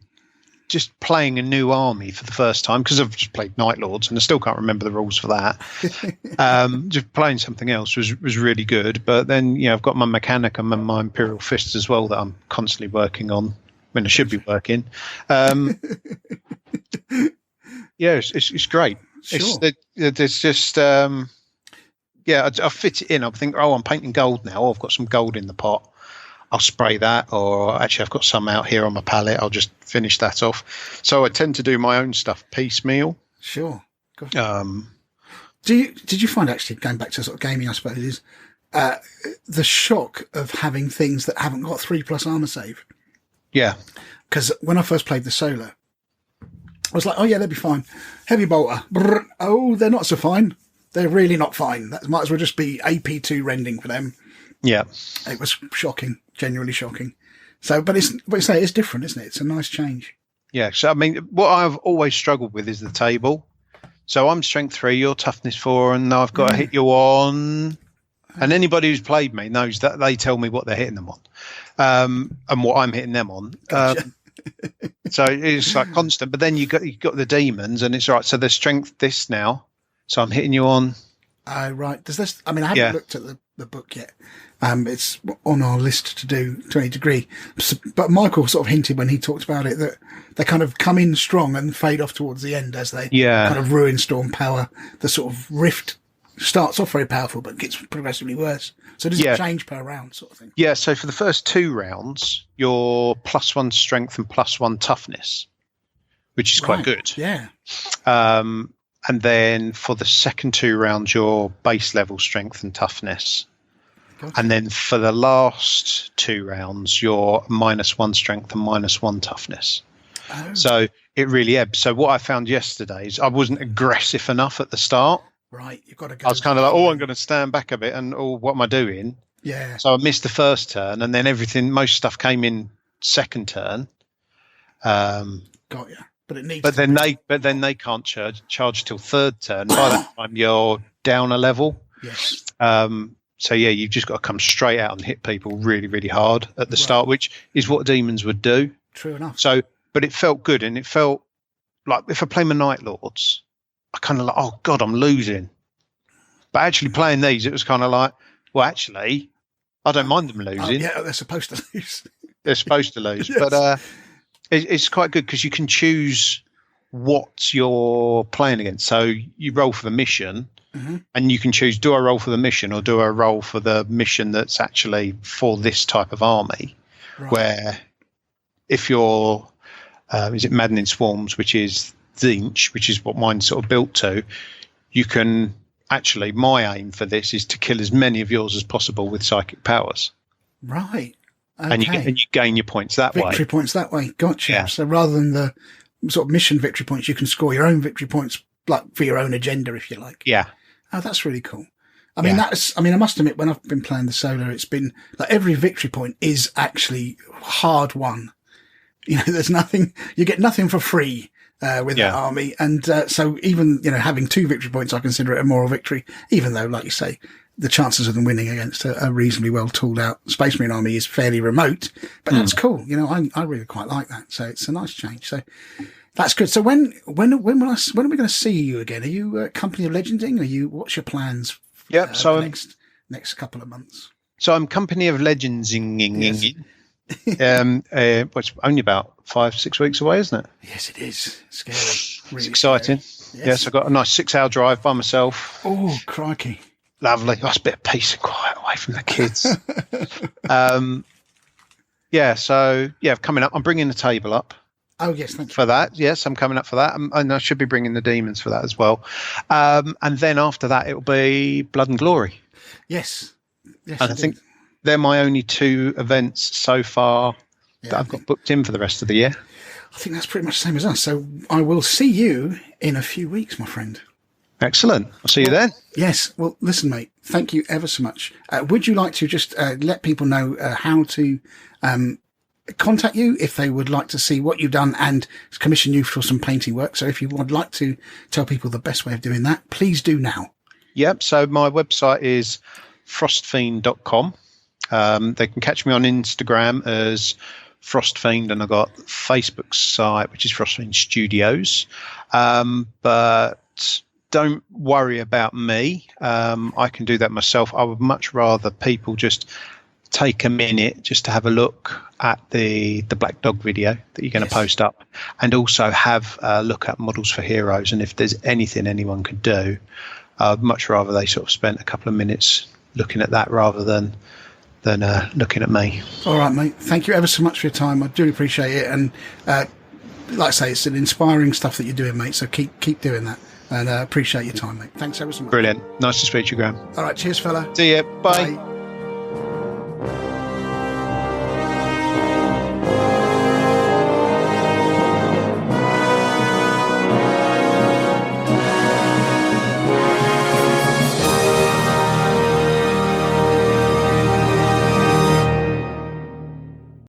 just playing a new army for the first time, because I've just played Night Lords and I still can't remember the rules for that. Just playing something else was really good. But then, I've got my Mechanicum and my Imperial Fists as well that I'm constantly working on when I should be working. It's great. Sure. There's just, I fit it in. I think, I'm painting gold now. I've got some gold in the pot. I'll spray that, or actually I've got some out here on my palette. I'll just finish that off. So I tend to do my own stuff piecemeal. Sure. Did you find, actually, going back to sort of gaming, I suppose, is the shock of having things that haven't got 3+ armor save? Yeah. Because when I first played the Solar, I was like, oh yeah, they'll be fine. Heavy bolter. Brr. Oh, they're not so fine. They're really not fine. That might as well just be AP2 rending for them. Yeah. It was shocking, genuinely shocking. So, but it's different, isn't it? It's a nice change. Yeah. So, I mean, what I've always struggled with is the table. So I'm Strength 3, you're Toughness 4, and I've got to hit you on. And anybody who's played me knows that they tell me what they're hitting them on, and what I'm hitting them on. Gotcha. So it's like constant. But then you got the demons, and it's right. So there's Strength this now. So I'm hitting you on. Right. Does this? I mean, I haven't looked at the book yet. It's on our list to do to any degree. But Michael sort of hinted when he talked about it that they kind of come in strong and fade off towards the end as they kind of ruin Storm power. The sort of Rift starts off very powerful but gets progressively worse. So does it change per round sort of thing? Yeah, so for the first 2 rounds, you're +1 strength and +1 toughness, which is quite good. Yeah. And then for the second 2 rounds, your base level strength and toughness. Gotcha. And then for the last 2 rounds, you're -1 strength and -1 toughness. Oh. So it really ebbs. So what I found yesterday is I wasn't aggressive enough at the start. Right, you've got to go. I was kind of like, I'm going to stand back a bit, and what am I doing? Yeah. So I missed the first turn, and then most stuff came in second turn. Got you. But it needs. But then they can't charge till third turn. By that time, you're down a level. Yes. So yeah, you've just got to come straight out and hit people really, really hard at the start, which is what demons would do. True enough. So, but it felt good, and it felt like if I play my Night Lords, I kind of like, oh God, I'm losing. But actually playing these, it was kind of like, well, actually, I don't mind them losing. Yeah, they're supposed to lose. They're supposed to lose, Yes. but it's quite good because you can choose what you're playing against. So you roll for the mission, and you can choose: do I roll for the mission, or do I roll for the mission that's actually for this type of army? Right. Where if you're, is it Maddening Swarms, which is Tzeentch, which is what mine's sort of built to, you can actually, my aim for this is to kill as many of yours as possible with psychic powers. Right. Okay. And you gain your points that way. Victory points that way. Gotcha. Yeah. So rather than the sort of mission victory points, you can score your own victory points, like for your own agenda, if you like. Yeah. Oh, that's really cool. I mean, I must admit, when I've been playing the solo, it's been like every victory point is actually hard won. You know, there's nothing, you get nothing for free with that army. And so even, you know, having 2 victory points, I consider it a moral victory, even though, like you say, the chances of them winning against a reasonably well tooled out Space Marine army is fairly remote, but that's cool. You know, I really quite like that. So it's a nice change. So that's good. So when are we going to see you again? Are you Company of Legending? What's your plans? Yep. So next couple of months. So I'm Company of Legends. Yes. It's only about 5-6 weeks away, isn't it? Yes, it is. Scary. Really It's exciting. Scary. Yes, I've got a nice 6-hour drive by myself. Oh, crikey. Lovely. That's a bit of peace and quiet away from the kids. Coming up. I'm bringing the table up. Oh, yes, thank you. For that. Yes, I'm coming up for that. And I should be bringing the demons for that as well. And then after that, it'll be Blood and Glory. Yes. Yes. And I think they're my only 2 events so far that I've got booked in for the rest of the year. I think that's pretty much the same as us. So I will see you in a few weeks, my friend. Excellent. I'll see you then. Yes. Well, listen, mate, thank you ever so much. Would you like to just let people know how to contact you if they would like to see what you've done and commission you for some painting work? So if you would like to tell people the best way of doing that, please do now. Yep. So my website is frostfiend.com. They can catch me on Instagram as Frostfiend, and I've got Facebook site, which is Frostfiend Studios. But don't worry about me. I can do that myself. I would much rather people just take a minute just to have a look at the Black Dog video that you're going to post up, and also have a look at Models for Heroes. And if there's anything anyone could do, I'd much rather they sort of spent a couple of minutes looking at that rather than looking at me. All right, mate. Thank you ever so much for your time. I do appreciate it. And like I say, it's an inspiring stuff that you're doing, mate. So keep doing that. And appreciate your time, mate. Thanks ever so much. Brilliant. Nice to speak to you, Graham. All right. Cheers, fella. See you. Bye. Bye.